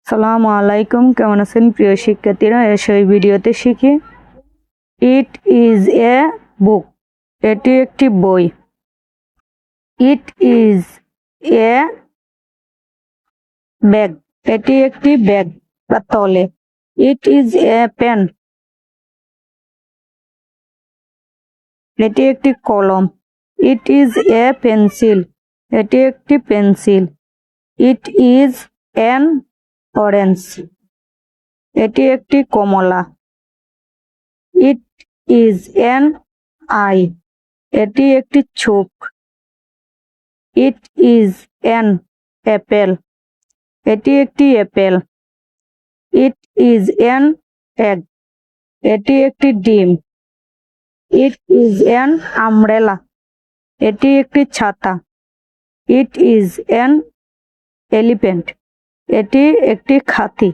আসসালামু আলাইকুম, কেমন আছেন প্রিয় শিক্ষার্থীরা? এসো এই ভিডিওতে শিখি। ইট ইজ এ বুক, এটি একটি বই। ইট ইজ এ ব্যাগ, এটি একটি ব্যাগ বা তলে। ইট ইজ এ পেন, এটি একটি কলম। ইট ইজ এ পেন্সিল, এটি একটি pencil. It is an orange, এটি একটি কমলা। ইট ইজ অ্যান আই, এটি একটি চোখ। ইট ইজ অ্যান অ্যাপেল, এটি একটি Apple. It is an egg, এটি একটি ডিম। ইট ইজ অ্যান আমব্রেলা, এটি একটি ছাতা। ইট ইজ অ্যান এলিফ্যান্ট, এটি একটি হাতি।